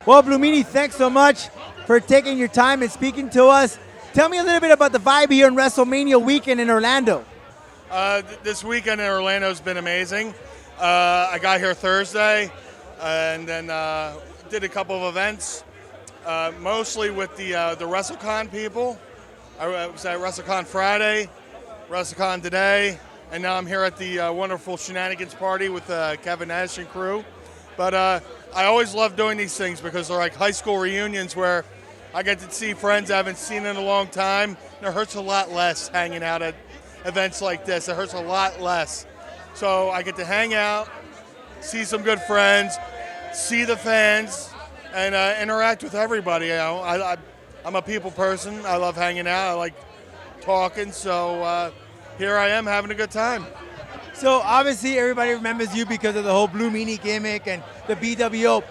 Well, Blue Meanie, thanks so much for taking your time and speaking to us. Tell me a little bit about the vibe here in WrestleMania weekend in Orlando. This weekend in Orlando has been amazing. I got here Thursday and then did a couple of events, mostly with the WrestleCon people. I was at WrestleCon Friday, WrestleCon today, and now I'm here at the wonderful Shenanigans party with Kevin Nash and crew. But I always love doing these things because they're like high school reunions where I get to see friends I haven't seen in a long time. And it hurts a lot less hanging out at events like this. It hurts a lot less. So I get to hang out, see some good friends, see the fans, and interact with everybody. You know, I'm a people person. I love hanging out. I like talking. So here I am having a good time. So obviously everybody remembers you because of the whole Blue Meanie gimmick and the BWO.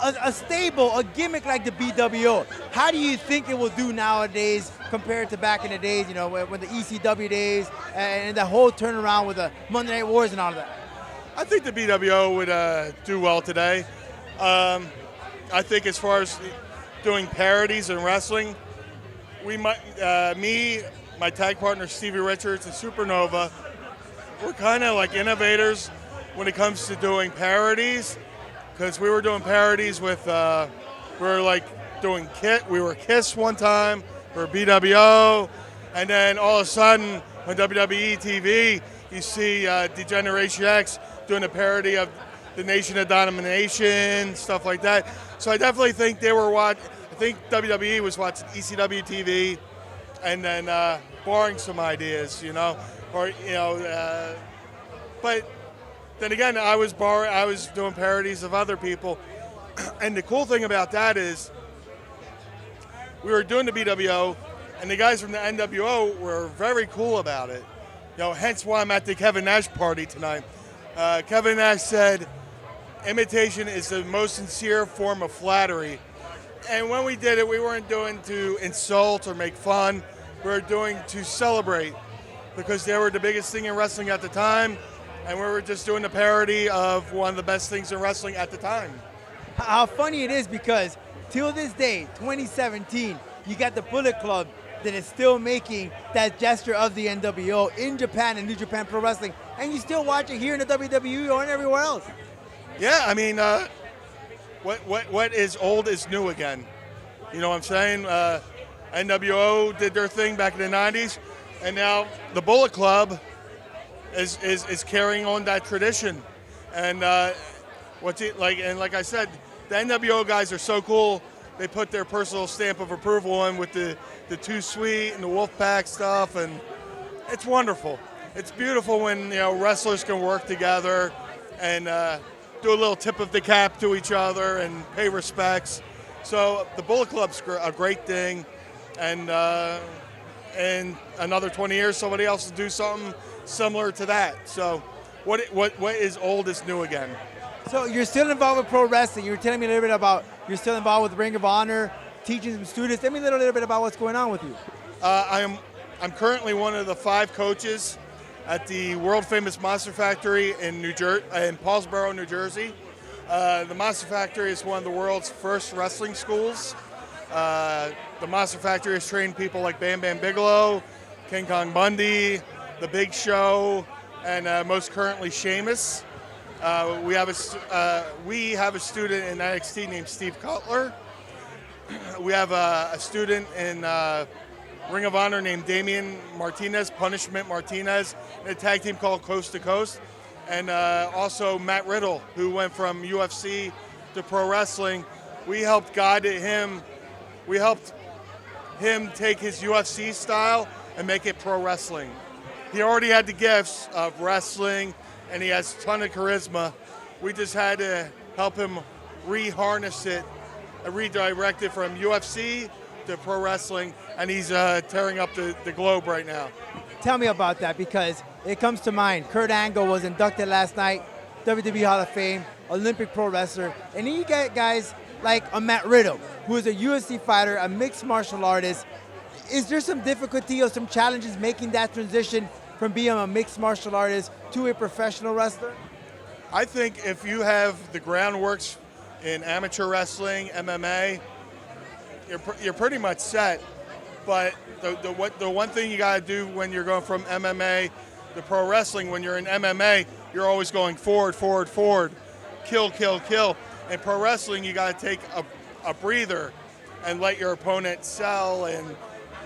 A gimmick like the BWO, how do you think it will do nowadays compared to back in the days, you know, when the ECW days and the whole turnaround with the Monday Night Wars and all of that? I think the BWO would do well today. I think as far as doing parodies in wrestling, we might, me, my tag partner Stevie Richards, and Supernova, we're kind of like innovators when it comes to doing parodies, because we were doing parodies with, we were like doing we were Kiss one time, we were BWO, and then all of a sudden on WWE TV, you see Degeneration X doing a parody of the Nation of Domination, stuff like that. So I definitely think they were I think WWE was watching ECW TV, and then borrowing some ideas, you know. Or but then again, I was doing parodies of other people, and the cool thing about that is we were doing the BWO, and the guys from the NWO were very cool about it. You know, hence why I'm at the Kevin Nash party tonight. Kevin Nash said, "Imitation is the most sincere form of flattery," and when we did it, we weren't doing to insult or make fun. We were doing to celebrate, because they were the biggest thing in wrestling at the time, and we were just doing a parody of one of the best things in wrestling at the time. How funny it is, because till this day, 2017, you got the Bullet Club that is still making that gesture of the NWO in Japan and New Japan Pro Wrestling, and you still watch it here in the WWE or everywhere else. Yeah, I mean, what is old is new again. You know what I'm saying? NWO did their thing back in the 90s. And now the Bullet Club is carrying on that tradition, and like I said, the NWO guys are so cool. They put their personal stamp of approval on with the Too Sweet and the Wolfpack stuff, and it's wonderful. It's beautiful when wrestlers can work together and do a little tip of the cap to each other and pay respects. So the Bullet Club's a great thing, and another 20 years, somebody else will do something similar to that. So what is old is new again. So you're still involved with pro wrestling. You were telling me a little bit about you're still involved with Ring of Honor, teaching some students. Tell me a little bit about what's going on with you. I'm currently one of the 5 coaches at the world famous Monster Factory in Paulsboro, New Jersey. The Monster Factory is one of the world's first wrestling schools. The Monster Factory has trained people like Bam Bam Bigelow, King Kong Bundy, The Big Show, and most currently Sheamus. We have a student in NXT named Steve Cutler. We have a student in Ring of Honor named Damian Martinez, Punishment Martinez, and a tag team called Coast to Coast. And also Matt Riddle, who went from UFC to pro wrestling. We helped guide him. We helped him take his UFC style and make it pro wrestling. He already had the gifts of wrestling, and he has a ton of charisma. We just had to help him re-harness it and redirect it from UFC to pro wrestling, and he's tearing up the globe right now. Tell me about that, because it comes to mind. Kurt Angle was inducted last night, WWE Hall of Fame, Olympic pro wrestler, and then you get guys like a Matt Riddle, who is a UFC fighter, a mixed martial artist. Is there some difficulty or some challenges making that transition from being a mixed martial artist to a professional wrestler? I think if you have the groundworks in amateur wrestling, MMA, you're pretty much set. But the one thing you got to do when you're going from MMA to pro wrestling, when you're in MMA, you're always going forward, forward, forward, kill, kill, kill. In pro wrestling, you got to take a breather and let your opponent sell and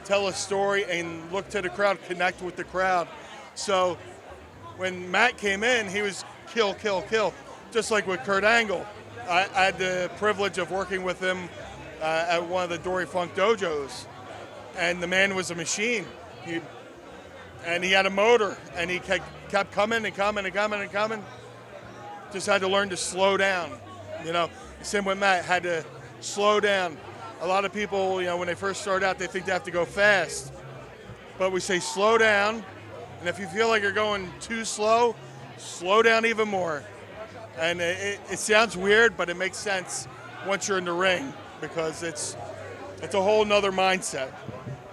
tell a story and look to the crowd, connect with the crowd. So when Matt came in, he was kill, kill, kill, just like with Kurt Angle. I had the privilege of working with him at one of the Dory Funk dojos, and the man was a machine. He had a motor, and he kept coming and coming and coming and coming. Just had to learn to slow down. Same with Matt, had to slow down. A lot of people, when they first start out, they think they have to go fast. But we say slow down, and if you feel like you're going too slow, slow down even more. And it sounds weird, but it makes sense once you're in the ring, because it's a whole nother mindset.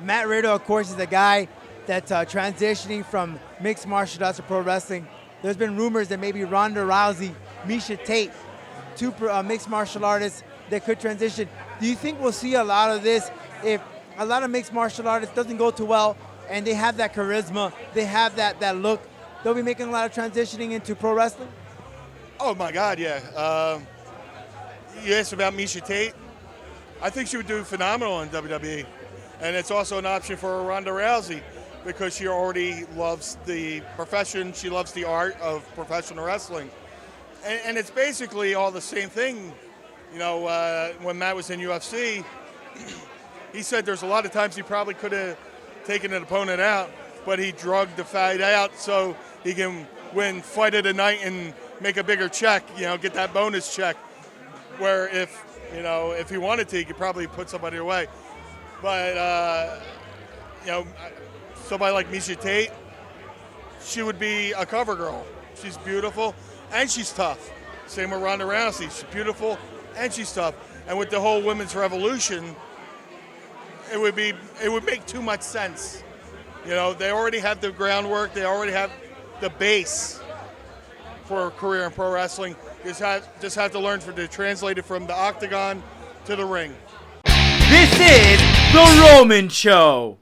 Matt Riddle, of course, is a guy that's transitioning from mixed martial arts to pro wrestling. There's been rumors that maybe Ronda Rousey, Miesha Tate, two mixed martial artists that could transition. Do you think we'll see a lot of this if a lot of mixed martial artists doesn't go too well and they have that charisma, they have that look, they'll be making a lot of transitioning into pro wrestling? Oh my God, yeah. You asked about Miesha Tate. I think she would do phenomenal in WWE. And it's also an option for Ronda Rousey because she already loves the profession. She loves the art of professional wrestling. And it's basically all the same thing. When Matt was in UFC, he said there's a lot of times he probably could have taken an opponent out, but he drugged the fight out so he can win fight of the night and make a bigger check, get that bonus check. Where if he wanted to, he could probably put somebody away. But, somebody like Miesha Tate, she would be a cover girl. She's beautiful and she's tough. Same with Ronda Rousey. She's beautiful and she's tough. And with the whole women's revolution, it would make too much sense. They already have the groundwork. They already have the base for a career in pro wrestling. Just have to learn to translate it from the octagon to the ring. This is The Roman Show.